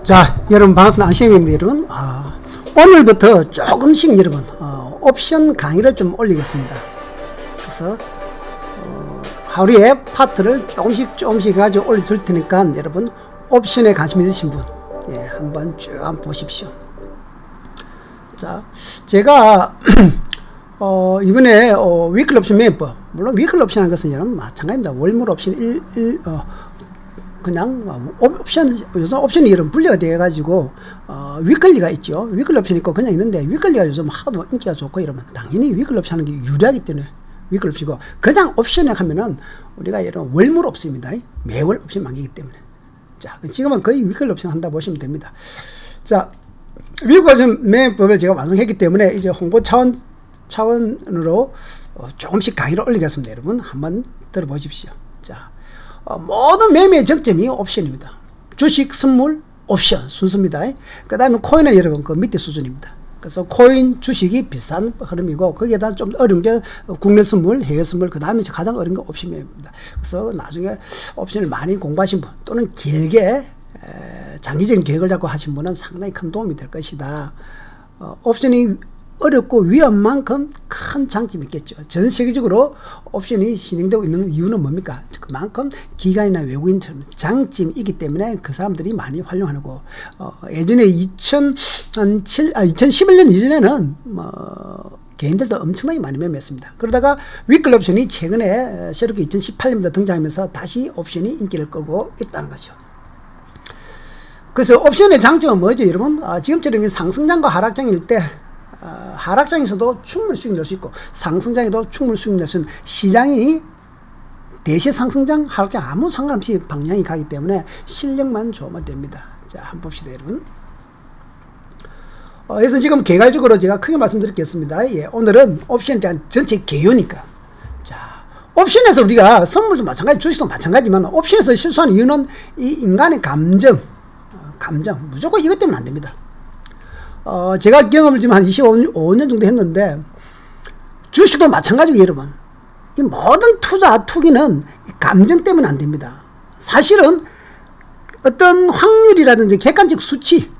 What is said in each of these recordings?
자, 여러분 반갑습니다. 안시영입니다. 여러분. 오늘부터 조금씩 여러분 옵션 강의를 좀 올리겠습니다. 그래서 하루에 파트를 조금씩 가지고 올려줄 테니까 여러분 옵션에 관심 있으신 분 한번 쭉 한번 보십시오. 자, 제가 이번에 위클리 옵션 매매법, 물론 위클리 옵션 하는 것은 여러분 마찬가지입니다. 월물 옵션 그냥 옵션, 요즘 옵션이 여러분 분류가 되어 가지고 위클리가 있죠. 위클리 옵션이 있고 그냥 있는데, 위클리가 요즘 하도 인기가 좋고 이러면 당연히 위클리 옵션 하는 게 유리하기 때문에 위클리 옵션이고, 그냥 옵션에 하면은 우리가 여러분 월물 옵션입니다. 매월 옵션 만기기 때문에. 자, 지금은 거의 위클리 옵션 한다 보시면 됩니다. 자, 위클리 옵션 매매법을 제가 완성했기 때문에 이제 홍보 차원으로 조금씩 강의를 올리겠습니다. 여러분 한번 들어보십시오. 자, 모든 매매의 정점이 옵션입니다. 주식, 선물, 옵션 순서입니다. 그 다음에 코인은 여러분 그 밑에 수준입니다. 그래서 코인, 주식이 비싼 흐름이고, 거기에다 좀 어려운 게 국내 선물, 해외 선물, 그 다음에 가장 어려운 게 옵션 매매입니다. 그래서 나중에 옵션을 많이 공부하신 분, 또는 길게 장기적인 계획을 잡고 하신 분은 상당히 큰 도움이 될 것이다. 옵션이 어렵고 위험 만큼 큰 장점이 있겠죠. 전 세계적으로 옵션이 진행되고 있는 이유는 뭡니까? 그만큼 기관이나 외국인처럼 장점이 있기 때문에 그 사람들이 많이 활용하고, 예전에 2011년 이전에는 개인들도 엄청나게 많이 매매했습니다. 그러다가 위클리 옵션이 최근에 새롭게 2018년부터 등장하면서 다시 옵션이 인기를 끌고 있다는 거죠. 그래서 옵션의 장점은 뭐죠, 여러분? 지금처럼 상승장과 하락장일 때 하락장에서도 충분히 수익 낼 수 있고, 상승장에도 충분히 수익 낼 수 있는, 시장이 대시 상승장, 하락장 아무 상관없이 방향이 가기 때문에 실력만 좋으면 됩니다. 자, 한번 봅시다, 여러분. 그래서 지금 개괄적으로 제가 크게 말씀드리겠습니다. 오늘은 옵션에 대한 전체 개요니까. 자, 옵션에서 우리가 선물도 마찬가지, 주식도 마찬가지지만 옵션에서 실수하는 이유는 이 인간의 감정, 무조건 이것 때문에 안 됩니다. 제가 경험을 지금 한 25년 정도 했는데, 주식도 마찬가지고 여러분, 이 모든 투기는 감정 때문에 안 됩니다. 사실은 어떤 확률이라든지 객관적 수치,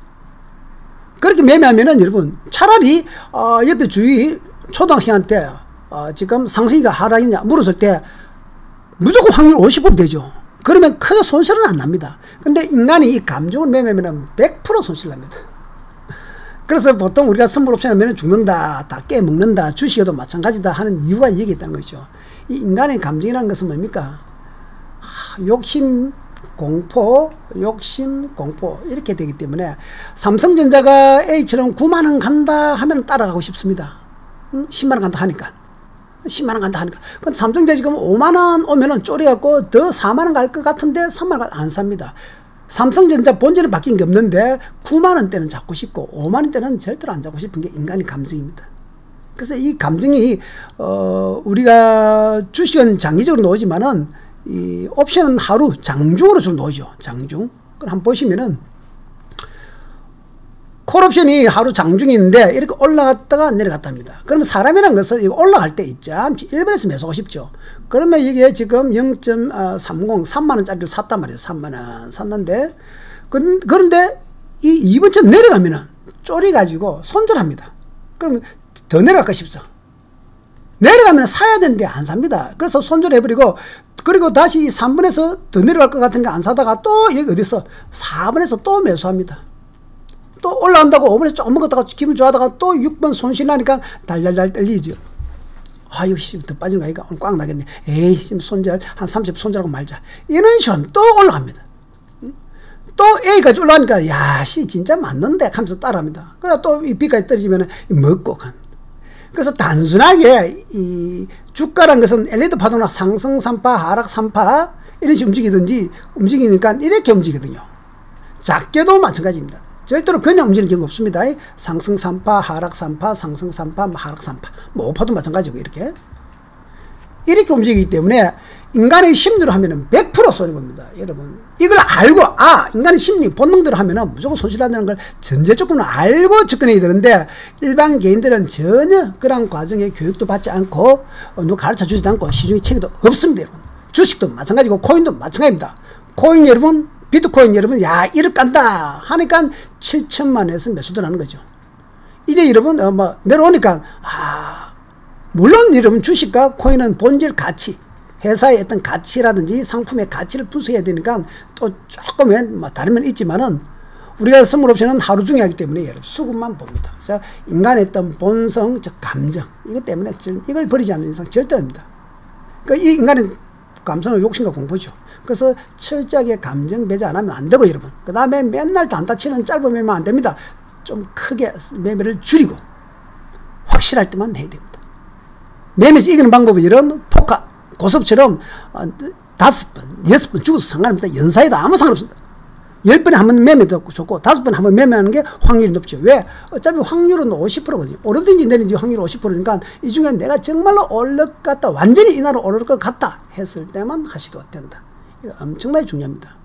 그렇게 매매하면은 여러분 차라리 옆에 주위 초등학생한테 지금 상승이가 하락이냐 물었을 때 무조건 확률 50% 되죠. 그러면 크게 손실은 안 납니다. 근데 인간이 이 감정을 매매하면 100% 손실 납니다. 그래서 보통 우리가 선물 옵션 하면 죽는다, 다 깨먹는다, 주식에도 마찬가지다 하는 이유가 여기 있다는 거죠. 이 인간의 감정이라는 것은 뭡니까? 욕심, 공포, 이렇게 되기 때문에, 삼성전자가 A처럼 9만원 간다 하면 따라가고 싶습니다. 10만원 간다 하니까. 10만원 간다 하니까. 근데 삼성전자 지금 5만원 오면은 쪼려갖고 더 4만원 갈 것 같은데 3만원 안 삽니다. 삼성전자 본질은 바뀐 게 없는데 9만원대는 잡고 싶고 5만원대는 절대로 안 잡고 싶은 게 인간의 감정입니다. 그래서 이 감정이 우리가 주식은 장기적으로 놓지만은 이 옵션은 하루 장중으로 좀 놓죠. 장중. 그럼 한번 보시면은 콜옵션이 하루 장중이 있는데 이렇게 올라갔다가 내려갔다 합니다. 그러면 사람이란 것은 올라갈 때 있죠. 1번에서 매수하고 싶죠. 그러면 이게 지금 0.30, 3만원짜리를 샀단 말이에요. 3만원 샀는데, 그런데 이 2번처럼 내려가면은 쪼리가지고 손절합니다. 그러면 더 내려갈까 싶죠. 내려가면 사야 되는데 안 삽니다. 그래서 손절해버리고, 그리고 다시 3번에서 더 내려갈 것 같은 거 안 사다가 또 여기 어디서 4번에서 또 매수합니다. 또 올라간다고 5번에 조금 먹었다가 기분 좋아하다가 또 6번 손실 나니까 달달달 떨리죠. 역시 더 빠진 거 아이가 오늘 꽉 나겠네. 에이, 지금 손절 한 30 손절하고 말자. 이런 식으로 또 올라갑니다. 또 A까지 올라가니까 야씨 진짜 맞는데 하면서 따라합니다. 그러다 또 이 B까지 떨어지면 먹고 간. 그래서 단순하게 이 주가란 것은 엘리트 파동락 상승 3파, 하락 3파 이런 식으로 움직이니까 이렇게 움직이거든요. 작게도 마찬가지입니다. 절대로 그냥 움직이는 경우 없습니다. 상승 3파, 하락 3파, 상승 3파, 하락 3파. 5파도 마찬가지고 이렇게 움직이기 때문에 인간의 심리로 하면은 100% 손해봅니다. 여러분. 이걸 알고, 인간의 심리, 본능대로 하면은 무조건 손실한다는 걸 전제 조건을 알고 접근해야 되는데, 일반 개인들은 전혀 그런 과정에 교육도 받지 않고, 누가 가르쳐 주지도 않고, 시중에 책에도 없습니다, 여러분. 주식도 마찬가지고, 코인도 마찬가지입니다. 코인 여러분, 비트코인 여러분, 야, 1억 간다 하니까 7천만 원에서 매수 들어가는 거죠. 이제 여러분, 내려오니까, 물론 여러분 주식과 코인은 본질 가치, 회사의 어떤 가치라든지 상품의 가치를 부수해야 되니까 또 조금은 다른 면이 있지만은 우리가 선물 옵션은 하루 중에 하기 때문에 여러분 수급만 봅니다. 그래서 인간의 어떤 본성, 즉 감정, 이것 때문에 이걸 버리지 않는 이상 절대 아닙니다. 그러니까 이 인간의 감성은 욕심과 공포죠. 그래서 철저하게 감정 배제 안 하면 안 되고 여러분. 그 다음에 맨날 단타 치는 짧은 매매만 안 됩니다. 좀 크게 매매를 줄이고 확실할 때만 해야 됩니다. 매매에서 이기는 방법은 이런 포카, 고섭처럼 5번, 6번 죽어도 상관없습니다. 연사에도 아무 상관없습니다. 10번에 한 번 매매도 좋고 5번에 한 번 매매하는 게 확률이 높죠. 왜? 어차피 확률은 50%거든요. 오르든지 내리든지 확률이 50%니까 이 중에 내가 정말로 오를 것 같다, 완전히 이날은 오를 것 같다 했을 때만 하셔도 된다. 이거 엄청나게 중요합니다.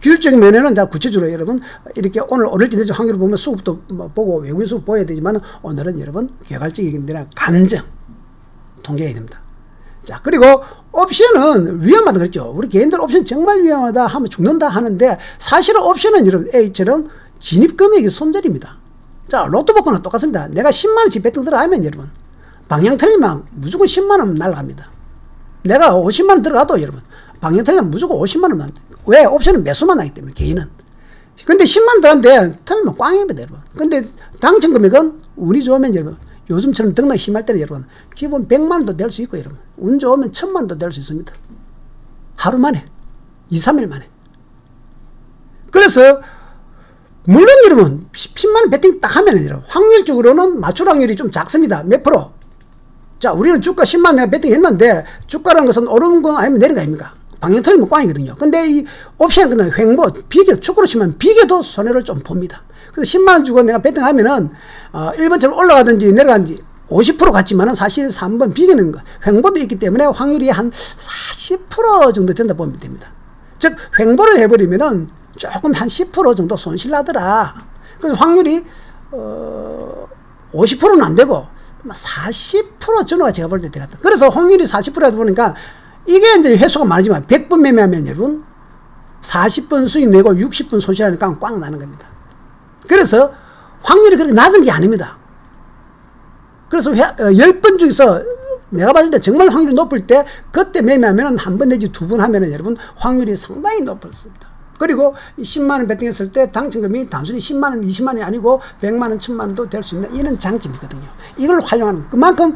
규율적인 면에는 자 구체적으로 여러분 이렇게 오늘 오를지 내릴지 확률을 보면 수급도 보고 외국인 수급 보여야 되지만 오늘은 여러분 개괄적인 데나 감정 통제해야 됩니다. 자, 그리고 옵션은 위험하다 그랬죠. 우리 개인들 옵션 정말 위험하다 하면 죽는다 하는데 사실은 옵션은 여러분 A처럼 진입금액이 손절입니다. 자, 로또 복권은 똑같습니다. 내가 10만원치 배팅 들어가면 여러분 방향 틀리면 무조건 10만원 날아갑니다. 내가 50만원 들어가도 여러분 방향 틀리면 무조건 50만원. 왜? 옵션은 매수만 하기 때문에 개인은. 근데 10만원 들어갔는데 틀리면 꽝입니다 여러분. 근데 당첨 금액은 운이 좋으면 여러분 요즘처럼 등락이 심할 때는 여러분 기본 100만원도 될 수 있고 여러분 운 좋으면 1000만원도 될 수 있습니다. 하루 만에 2, 3일 만에. 그래서 물론 여러분 10만원 배팅 딱 하면 여러분 확률적으로는 맞출 확률이 좀 작습니다. 몇 프로? 자, 우리는 주가 10만원 내가 배팅 했는데 주가라는 것은 오르는 거 아니면 내리는 거 아닙니까? 방향 틀리면 꽝이거든요. 근데 이 옵션은 그냥 횡보, 비계, 축구로 치면 비계도 손해를 좀 봅니다. 그래서 10만원 주고 내가 배팅하면은 1번처럼 올라가든지 내려가든지 50% 같지만은 사실 3번 비기는 거 횡보도 있기 때문에 확률이 한 40% 정도 된다 보면 됩니다. 즉 횡보를 해버리면은 조금 한 10% 정도 손실 나더라. 그래서 확률이 50%는 안 되고 40% 전후가 제가 볼 때 되겠다. 그래서 확률이 40%다 보니까 이게 이제 횟수가 많지만 100번 매매하면 여러분 40번 수익 내고 60번 손실하니까 꽝 나는 겁니다. 그래서 확률이 그렇게 낮은 게 아닙니다. 그래서 10번 중에서 내가 봤을 때 정말 확률이 높을 때 그때 매매하면 한 번 내지 2번 하면은 여러분 확률이 상당히 높습니다. 그리고 10만원 배팅했을 때 당첨금이 단순히 10만원, 20만원이 아니고 100만원, 1000만원도 될 수 있는 이런 장점이거든요. 이걸 활용하는 그만큼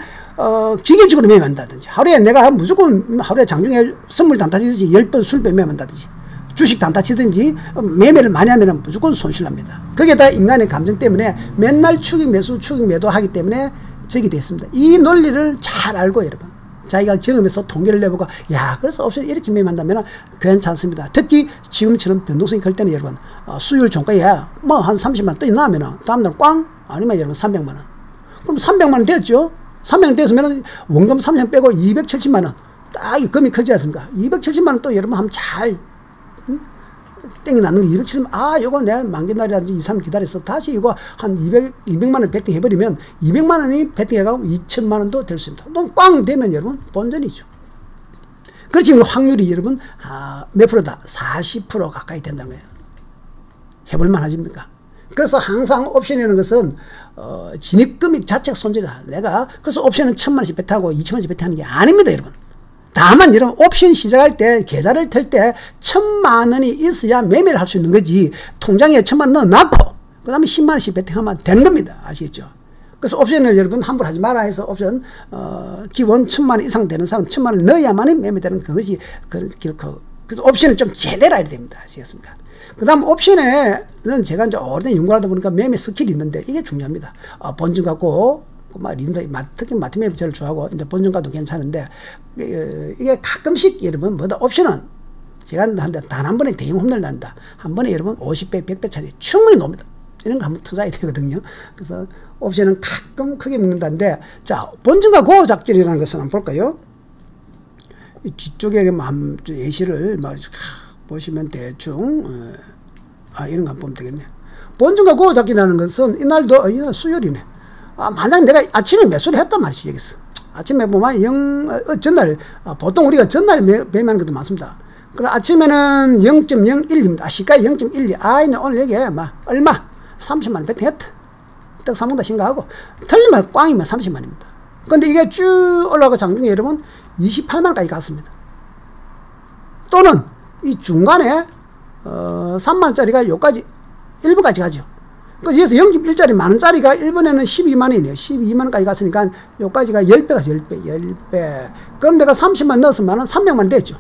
기계적으로 매매한다든지 하루에 내가 무조건 하루에 장중에 선물 단타 치듯이 10번 술 매매한다든지 주식 단타 치든지 매매를 많이 하면 무조건 손실납니다. 거기에다 인간의 감정 때문에 맨날 추격 매수 추격 매도 하기 때문에 적이 됐습니다. 이 논리를 잘 알고 여러분 자기가 경험해서 통계를 내보고 야 그래서 옵션 이렇게 매매한다면 괜찮습니다. 특히 지금처럼 변동성이 클 때는 여러분 수율 종가에 뭐 한 30만원 떠 나오면 다음날 꽝 아니면 여러분 300만원 그럼 300만원 됐죠. 300만원 됐으면 원금 30만 빼고 270만원 딱 금이 크지 않습니까? 270만원 또 여러분 한번 잘 땡이 나는 거 270만 요거 내가 만기날이라든지 2, 3일 기다려서 다시 이거 한 200만원 배팅 해버리면 200만원이 배팅해가고 2천만원도 될 수 있습니다. 또 꽝 되면 여러분 본전이죠. 그렇지 확률이 여러분 몇 프로다? 40% 가까이 된다는 거예요. 해볼만 하십니까? 그래서 항상 옵션이라는 것은 진입금액 자체가 손절이다. 내가 그래서 옵션은 1000만원씩 배팅하고 2000만원씩 배팅하는 게 아닙니다 여러분. 다만 여러분 옵션 시작할 때 계좌를 털 때 1000만원이 있어야 매매를 할 수 있는 거지 통장에 1000만원 넣어놓고 그 다음에 10만원씩 배팅하면 되는 겁니다. 아시겠죠? 그래서 옵션을 여러분 함부로 하지 마라 해서 옵션 기본 1000만원 이상 되는 사람 1000만원을 넣어야만이 매매되는 그것이 그래서 옵션을 좀 제대로 해야 됩니다. 아시겠습니까? 그 다음 옵션에는 제가 이제 오래된 연구를 하다 보니까 매매 스킬이 있는데 이게 중요합니다. 본전 갖고 특히 마트 매매 제일 좋아하고 이제 본전가도 괜찮은데 이게 가끔씩 여러분 뭐다 옵션은 제가 한데 단 한 번에 대형 홈런을 난다. 한 번에 여러분 50배, 100배짜리 충분히 놉니다. 이런 거 한번 투자해야 되거든요. 그래서 옵션은 가끔 크게 먹는다는데 자 본전가 고호 작전이라는 것을 한번 볼까요? 이 뒤쪽에 예시를 막 보시면 대충 이런 거 한번 보면 되겠네. 본전가 고호 작전이라는 것은 이날 수요일이네. 만약 내가 아침에 매수를 했단 말이지, 여기서. 아침에 보면 전날, 보통 우리가 전날 매매하는 것도 많습니다. 그럼 아침에는 0.01입니다. 시가에 0.12. 아이, 오늘 여기에 막 얼마? 30만원 베팅했다. 떡 사먹다 생각하고. 틀리면 꽝이면 30만원입니다. 근데 이게 쭉 올라가고 장중에 여러분 28만원까지 갔습니다. 또는 이 중간에 3만원짜리가 요까지 1분까지 가죠. 그래서 여기서 0.1짜리 만원짜리가 1분에는 12만원이네요. 12만원까지 갔으니까 요까지가 10배 가서 10배. 그럼 내가 30만 넣었으면 300만 됐죠.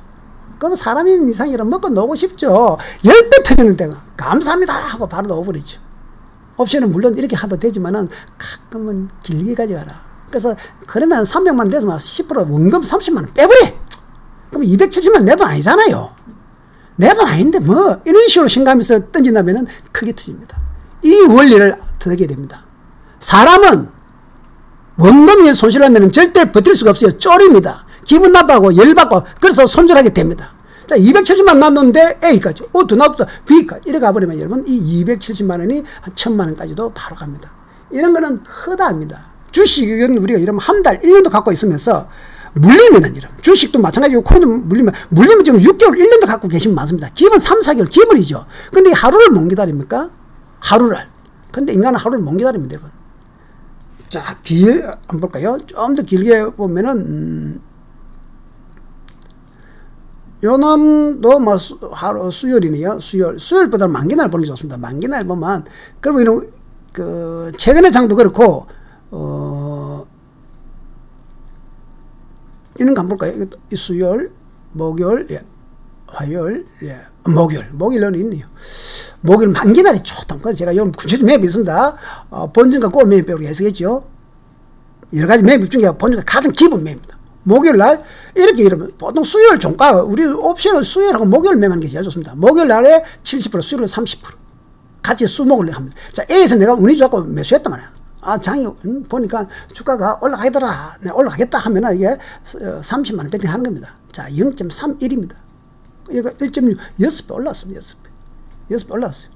그럼 사람이 이상이 먹고 놀고 싶죠. 10배 터졌는데 감사합니다 하고 바로 넣어버리죠. 옵션은 물론 이렇게 하도 되지만은 가끔은 길게 가져가라. 그래서 그러면 300만원 돼서 10% 원금 30만원 빼버려. 그럼 270만원 내 돈 아니잖아요. 내 돈 아닌데 뭐 이런 식으로 생각하면서 던진다면은 크게 터집니다. 이 원리를 터득해야 됩니다. 사람은 원금이 손실하면 절대 버틸 수가 없어요. 쫄입니다. 기분 나빠하고 열받고 그래서 손절하게 됩니다. 자, 270만 놨는데 A까지, 더 놔뒀다 B까지 이렇게 가버리면 여러분 이 270만원이 한 1000만원까지도 바로 갑니다. 이런 거는 허다합니다. 주식은 우리가 이러면 한 달, 1년도 갖고 있으면서 물리면은 이런 주식도 마찬가지고 코인도 물리면 지금 6개월, 1년도 갖고 계시면 많습니다. 기본 3, 4개월 기본이죠. 근데 하루를 못 기다립니까? 하루를. 근데 인간은 하루를 못 기다립니다, 여러분. 자, 한번 볼까요? 좀 더 길게 보면은, 요놈도 뭐, 하루, 수요일이네요. 수요일보다는 만기날 보는 게 좋습니다. 만기날 보면, 그러면 이런, 최근의 장도 그렇고, 이런 거 한번 볼까요? 수요일, 목요일, 예, 화요일, 예, 목요일은 있네요. 목요일 만기날이 좋다. 그래서 제가 요 구체적인 맵이 있습니다. 본전과 고 맵이 배우기 해석했죠. 여러 가지 맵 중에 본전과 가장 기본 맵입니다. 목요일 날, 이렇게 이러면, 보통 수요일 종가, 우리 옵션을 수요일하고 목요일 매매하는 게 제일 좋습니다. 목요일 날에 70%, 수요일 30%. 같이 수목을 합니다. 자, A에서 내가 운이 좋았고 매수했단 말이야. 장이, 보니까 주가가 올라가더라. 내가 올라가겠다 하면은 이게 30만원 배팅 하는 겁니다. 자, 0.31입니다. 이거 1.6, 6배 올랐습니다. 6배 올랐어요.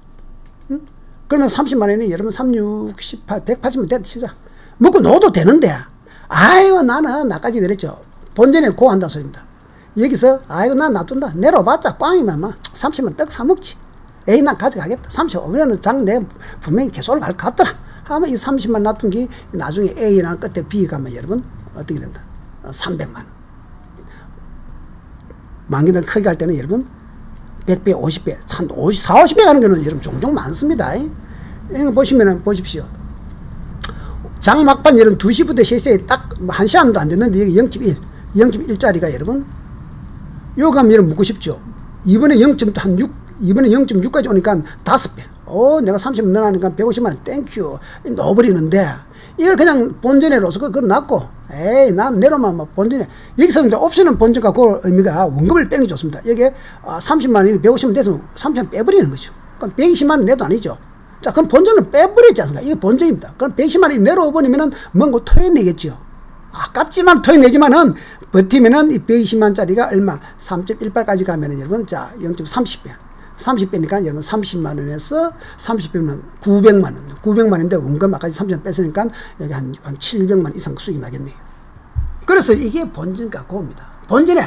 응? 그러면 30만원이 여러분 3, 6, 18, 180만 됐다 치자. 먹고 넣어도 되는데, 아이고, 나는, 나까지 그랬죠. 본전에 고 한다 소리입니다. 여기서, 아이고, 난 놔둔다. 내려봤자 꽝이면 막 30만 떡 사먹지. 에이, 난 가져가겠다. 35년은 장 내 분명히 계속 올라갈 것 같더라. 하면 이 30만 놔둔 게 나중에 A랑 끝에 B 가면 여러분, 어떻게 된다? 300만원. 만기날 크게 갈 때는 여러분 100배, 50배, 40, 50배 가는 거는 여러분 종종 많습니다. 이런 거 보시면은 보십시오. 장 막판 여러분 2시부터 3시에 딱 1시간도 안 됐는데 여기 0.1짜리가 여러분 요 가면 여러분 묻고 싶죠. 이번에 0.6까지 오니까 5배. 내가 30만 넣어놓으니까 150만원 땡큐. 넣어버리는데 이걸 그냥 본전에 넣어서 그걸 놨고, 에이, 난 내려만 막 본전에, 여기서 이제 옵션은 본전과 그 의미가 원금을 빼는 게 좋습니다. 여기에 30만원이 150만 돼서 30만 빼버리는 거죠. 그럼 120만원 내도 아니죠. 자, 그럼 본전은 빼버리지 않습니까? 이게 본전입니다. 그럼 120만원이 내려버리면은 뭔가 토해내겠죠. 아깝지만 토해내지만은 버티면은 이 120만원짜리가 얼마? 3.18까지 가면은 여러분, 자, 0.30배. 30배니까 여러분 30만원에서 30배면 900만원. 900만원인데 원금 아까 30만 뺐으니까 여기 한 700만원 이상 수익이 나겠네요. 그래서 이게 본전과 고입니다. 본전에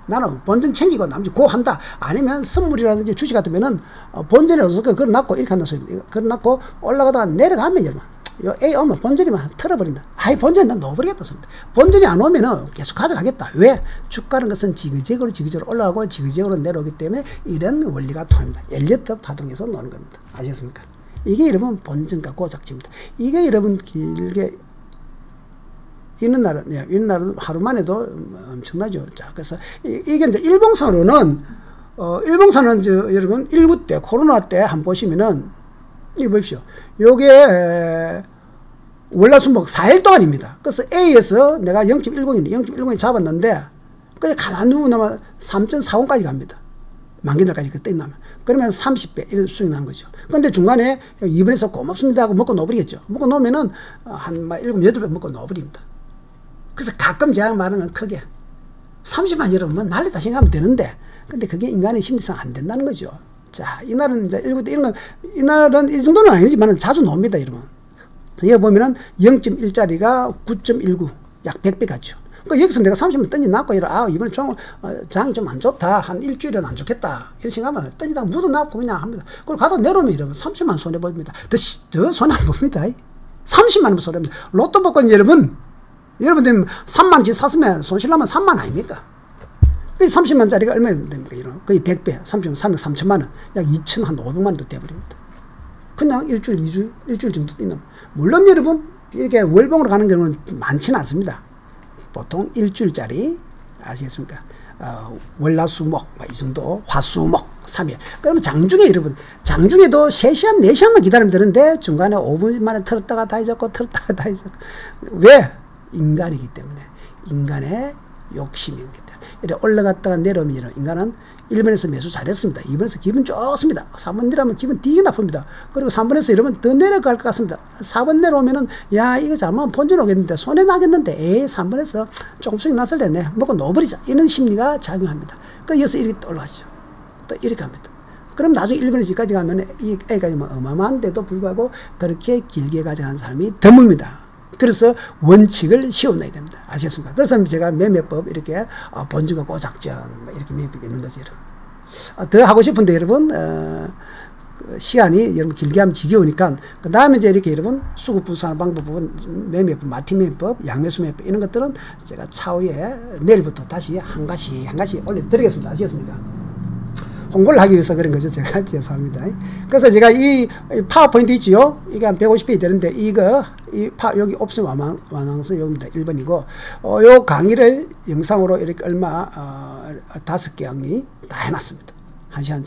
나는 본전 챙기고 나머지 고 한다. 아니면 선물이라든지 주식 같으면은 본전에 넣어서 그걸 놨고 이렇게 한다 소리입니다. 그걸 놨고 올라가다가 내려가면 여러분 요 A 오면 본전이만 털어버린다. 아이, 본전이 난 넣어버리겠다 소리입니다. 본전이 안 오면은 계속 가져가겠다. 왜? 주가는 것은 지그재그로 올라가고 지그재그로 내려오기 때문에 이런 원리가 통합니다. 엘리어트 파동에서 노는 겁니다. 아시겠습니까? 이게 여러분 본전과 고작지입니다. 이게 여러분 길게 있는 날은 하루만 해도 엄청나죠. 자, 그래서 이게 이제 일봉선으로는 일봉선은 여러분 19 때 코로나 때 한번 보시면은 이거 보십시오. 요게 월화수목 4일 동안입니다. 그래서 A에서 내가 0.10이 잡았는데 그냥 가만히 누워 나면 3.40까지 갑니다. 만기날까지 그때 나면. 그러면 30배 이런 수익 나는 거죠. 근데 중간에 2번에서 고맙습니다 하고 먹고 넣어버리겠죠. 먹고 넣으면은 한 7, 8배 먹고 넣어버립니다. 그래서 가끔 제가 말하는 건 크게 30만 여러분 날리다 생각하면 되는데 근데 그게 인간의 심리상 안 된다는 거죠. 자, 이날은 이제 19대 이런 건, 이날은 이 정도는 아니지만 자주 나옵니다, 여러분. 여기 보면은 0.1짜리가 9.19, 약 100배 같죠. 그러니까 여기서 내가 30만 던져놨고, 이번에 장이 좀 안 좋다. 한 일주일은 안 좋겠다. 이런 생각하면 던지다가 묻어놨고 그냥 합니다. 그리고 가다 내려오면 여러분 30만 손해봅니다. 더 손해 안 봅니다. 30만 원 손해봅니다. 로또 복권 여러분들 3만원치 샀으면 손실나면 3만 아닙니까? 30만짜리가 얼마 됩니까? 거의 100배. 30만, 3천만 원. 약 2천, 한 500만 원도 돼버립니다. 그냥 일주일 정도 뛰는. 물론 여러분, 이게 월봉으로 가는 경우는 많지는 않습니다. 보통 일주일짜리, 아시겠습니까? 월화수목, 이 정도, 화수목, 3일. 그러면 장중에 여러분, 장중에도 3시간, 4시간만 기다리면 되는데, 중간에 5분 만에 틀었다가 다 잊었고, 틀었다가 다 잊었고. 왜? 인간이기 때문에. 인간의 욕심이 있기 때문에. 이렇게 올라갔다가 내려오면 인간은 1번에서 매수 잘했습니다. 2번에서 기분 좋습니다. 3번 내려오면 기분 되게 나쁩니다. 그리고 3번에서 여러분 더 내려갈 것 같습니다. 4번 내려오면은 야 이거 잘못하면 본전 오겠는데 손해 나겠는데 에이 3번에서 조금씩 났을 때네 먹고 넣어버리자 이런 심리가 작용합니다. 그래서 이렇게 올라가죠. 또 이렇게 합니다. 그럼 나중에 1번에서 2까지 가면 이 A까지 어마어마한데도 불구하고 그렇게 길게 가져가는 사람이 드뭅니다. 그래서 원칙을 씌워놔야 됩니다. 아시겠습니까? 그래서 제가 매매법 이렇게 본주가 꼬작전 이렇게 매매법이 있는 거죠. 더 하고 싶은데 여러분 시간이 여러분 길게 하면 지겨우니까 그 다음에 이제 이렇게 여러분 수급 부수하는 방법은 매매법, 마티 매매법, 양매수 매매법 이런 것들은 제가 차후에 내일부터 다시 한 가지 올려드리겠습니다. 아시겠습니까? 홍보를 하기 위해서 그런 거죠. 제가 죄송합니다. 그래서 제가 이 파워포인트 있지요? 이게 한 150페이지 되는데, 여기 옵션 완왕성 여기입니다. 1번이고, 요 강의를 영상으로 이렇게 5개 강의 다 해놨습니다. 1시간,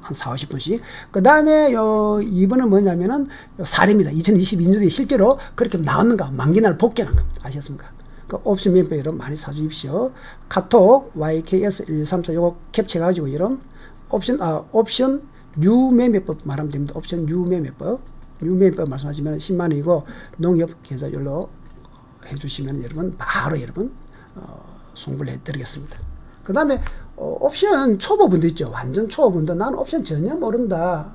한 40-50분씩. 그 다음에 요 2번은 뭐냐면은 사례입니다. 2022년도에 실제로 그렇게 나왔는가, 만기날 복귀한 겁니다. 아시겠습니까? 그 옵션 멤버 여러분 많이 사주십시오. 카톡, YKS1134 요거 캡처해가지고 여러분, 옵션 뉴 매매법 말하면 됩니다. 옵션 뉴 매매법 말씀하시면 10만원이고 농협 계좌율로 해주시면 여러분 바로 여러분 송부를 해드리겠습니다. 그 다음에 옵션 초보분도 있죠. 완전 초보분도 나는 옵션 전혀 모른다.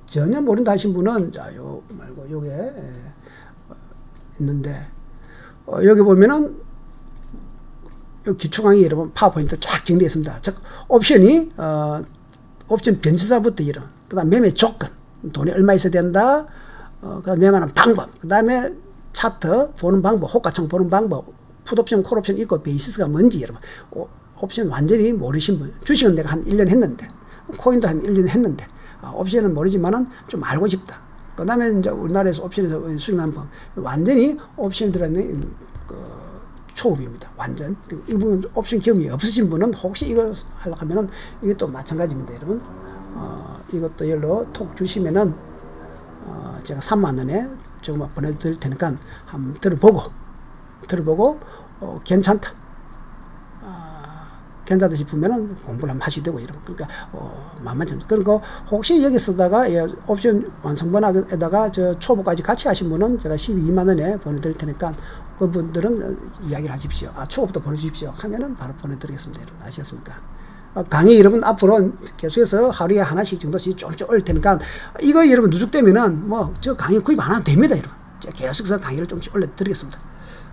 전혀 모른다 하신 분은 자 요 말고 요게 있는데 여기 보면은 요 기초 강의 여러분 파워포인트 쫙 정리되어 있습니다. 즉 옵션이 옵션 변제사부터 이런 그 다음 매매 조건 돈이 얼마 있어야 된다. 그 다음 매매하는 방법 그 다음에 차트 보는 방법 호가창 보는 방법 풋옵션 콜옵션 있고 베이시스가 뭔지 여러분 옵션 완전히 모르신 분 주식은 내가 한 1년 했는데 코인도 한 1년 했는데 옵션은 모르지만은 좀 알고 싶다. 그 다음에 이제 우리나라에서 옵션에서 수익 나는 법 완전히 옵션 들어있는 초급입니다. 완전. 이분은 옵션 경험이 없으신 분은 혹시 이거 하려고 하면은 이게 또 마찬가지입니다. 여러분. 이것도 열로 톡 주시면은 제가 3만원에 조금 보내드릴 테니까 한번 들어보고 괜찮다. 괜찮다 싶으면은 공부를 한번 하시게 되고 이런. 그러니까 만만치 않다. 그리고 혹시 여기 쓰다가 옵션 완성본에다가 저 초보까지 같이 하신 분은 제가 12만원에 보내드릴 테니까 그분들은 이야기를 하십시오. 초보부터 보내주십시오. 하면은 바로 보내드리겠습니다. 여러분. 아시겠습니까? 강의 여러분 앞으로 계속해서 하루에 하나씩 정도씩 조금씩 올릴 테니까 이거 여러분 누적되면은 뭐 저 강의 구입 안 해도 됩니다. 여러분. 제가 계속해서 강의를 조금씩 올려드리겠습니다.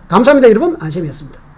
감사합니다. 여러분. 안심이었습니다.